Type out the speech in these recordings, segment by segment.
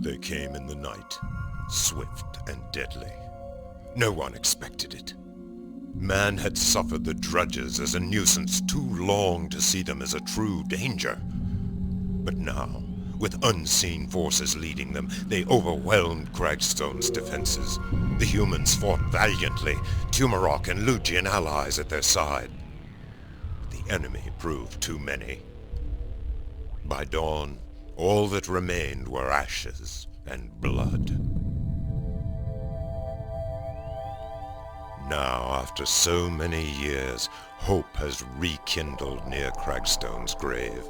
They came in the night, swift and deadly. No one expected it. Man had suffered the Drudges as a nuisance too long to see them as a true danger. But now, with unseen forces leading them, they overwhelmed Cragstone's defenses. The humans fought valiantly, Tumerok and Lugian allies at their side. But the enemy proved too many. By dawn, all that remained were ashes and blood. Now, after so many years, hope has rekindled near Cragstone's grave.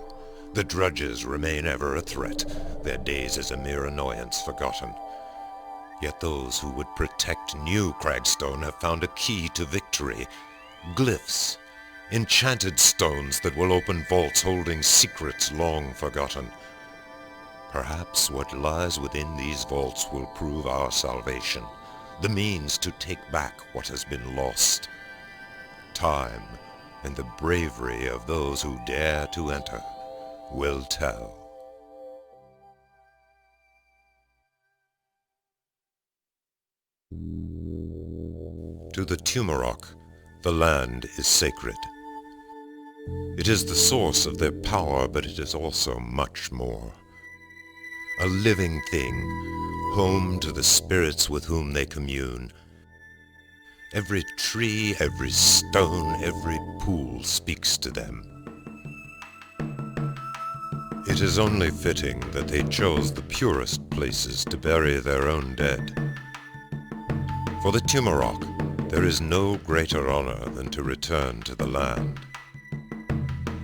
The Drudges remain ever a threat, their days as a mere annoyance forgotten. Yet those who would protect New Cragstone have found a key to victory. Glyphs, enchanted stones that will open vaults holding secrets long forgotten. Perhaps what lies within these vaults will prove our salvation, the means to take back what has been lost. Time and the bravery of those who dare to enter will tell. To the Tumerok, the land is sacred. It is the source of their power, but it is also much more. A living thing, home to the spirits with whom they commune. Every tree, every stone, every pool speaks to them. It is only fitting that they chose the purest places to bury their own dead. For the Tumerok, there is no greater honor than to return to the land.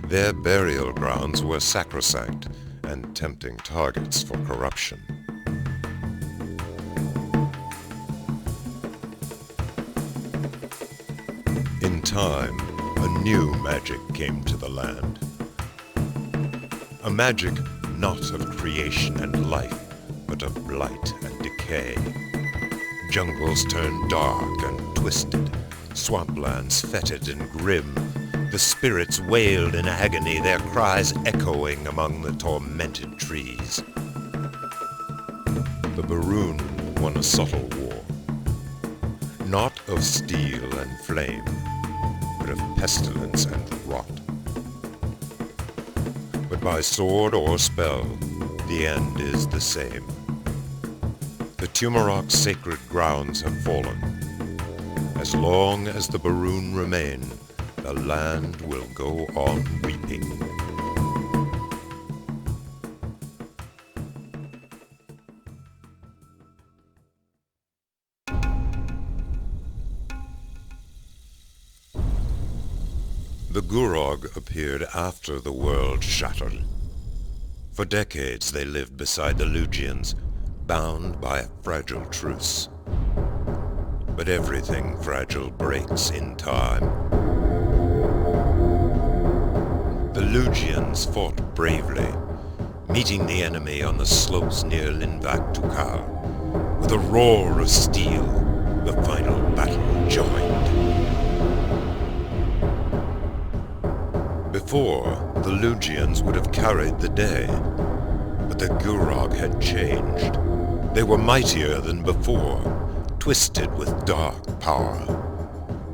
Their burial grounds were sacrosanct and tempting targets for corruption. In time, a new magic came to the land. A magic not of creation and life, but of blight and decay. Jungles turned dark and twisted, swamplands fetid and grim. The spirits wailed in agony, their cries echoing among the tormented trees. The Baroon won a subtle war, not of steel and flame, but of pestilence and rot. But by sword or spell, the end is the same. The Tumerok's sacred grounds have fallen. As long as the Baroon remain, the land will go on weeping. The Gurog appeared after the world shattered. For decades they lived beside the Lugians, bound by a fragile truce. But everything fragile breaks in time. The Lugians fought bravely, meeting the enemy on the slopes near Linvac Tukar. With a roar of steel, the final battle joined. Before, the Lugians would have carried the day, but the Gurog had changed. They were mightier than before, twisted with dark power.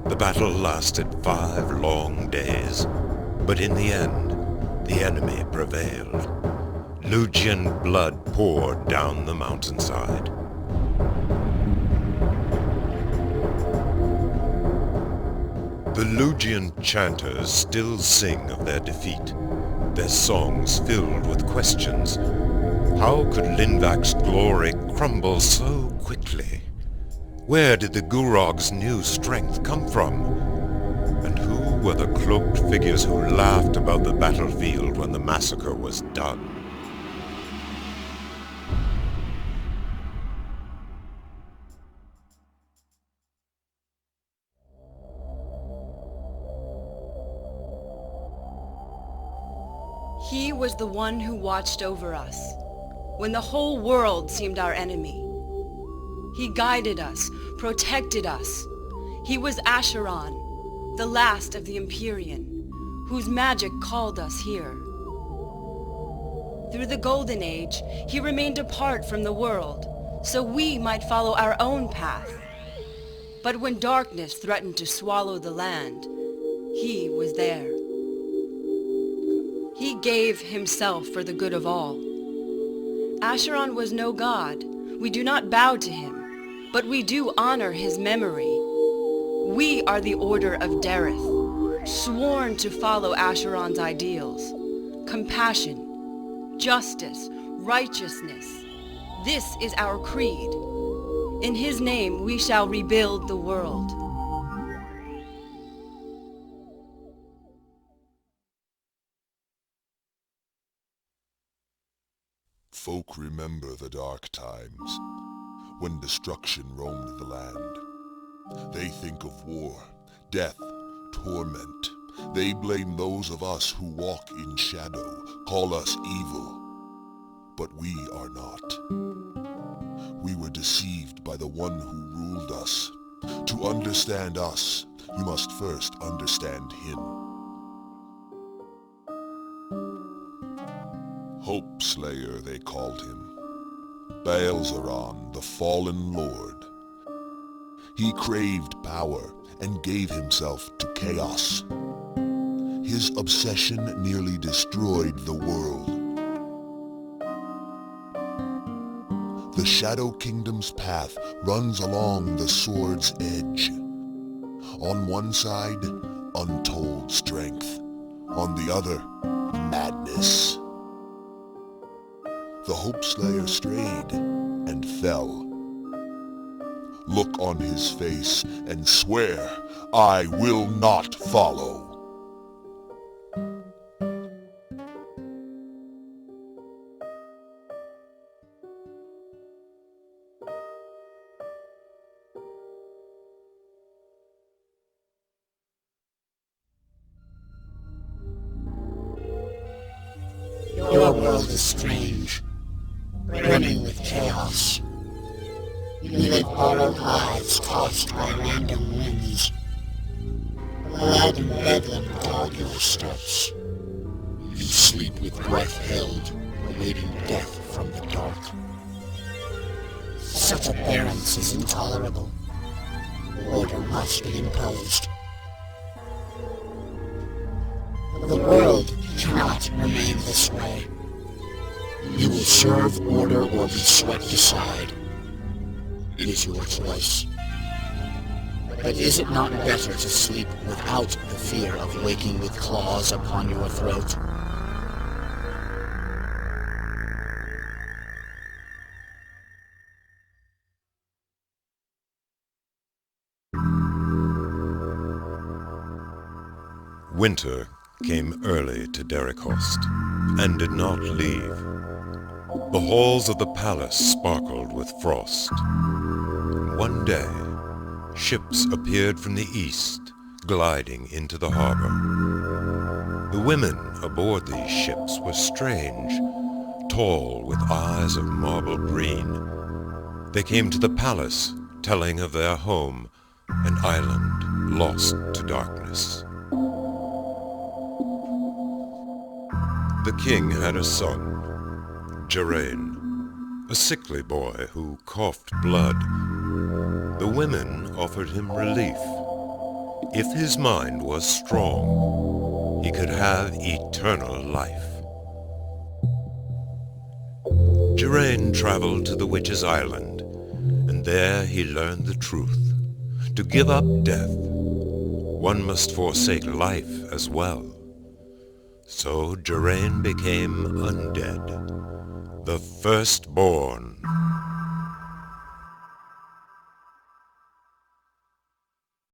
The battle lasted 5 long days, but in the end, the enemy prevailed. Lugian blood poured down the mountainside. The Lugian chanters still sing of their defeat, their songs filled with questions. How could Linvac's glory crumble so quickly? Where did the Gurog's new strength come from? And who were the cloaked figures who laughed about the battlefield when the massacre was done? He was the one who watched over us, when the whole world seemed our enemy. He guided us, protected us. He was Asheron, the last of the Empyrean, whose magic called us here. Through the Golden Age, he remained apart from the world, so we might follow our own path. But when darkness threatened to swallow the land, he was there. He gave himself for the good of all. Acheron was no god. We do not bow to him, but we do honor his memory. We are the Order of Dareth, sworn to follow Acheron's ideals. Compassion, justice, righteousness. This is our creed. In his name we shall rebuild the world. Folk remember the dark times, when destruction roamed the land. They think of war, death, torment. They blame those of us who walk in shadow, call us evil. But we are not. We were deceived by the one who ruled us. To understand us, you must first understand him. Hope Slayer, they called him. Baalzaron, the fallen lord. He craved power and gave himself to chaos. His obsession nearly destroyed the world. The Shadow Kingdom's path runs along the sword's edge. On one side, untold strength. On the other, madness. The Hope Slayer strayed and fell. Look on his face and swear, I will not follow. Your world is strange, brimming with chaos. You live borrowed lives tossed by random winds. Blood and bedlam dog your steps. You sleep with breath held, awaiting death from the dark. Such abhorrence is intolerable. Order must be imposed. The world cannot remain this way. You will serve order or be swept aside. It is your choice. But is it not better to sleep without the fear of waking with claws upon your throat? Winter came early to Derikost, and did not leave. The halls of the palace sparkled with frost. One day, ships appeared from the east, gliding into the harbor. The women aboard these ships were strange, tall with eyes of marble green. They came to the palace, telling of their home, an island lost to darkness. The king had a son, Geraint, a sickly boy who coughed blood. The women offered him relief. If his mind was strong, he could have eternal life. Geraint traveled to the witch's island, and there he learned the truth. To give up death, one must forsake life as well. So Geraint became undead, the firstborn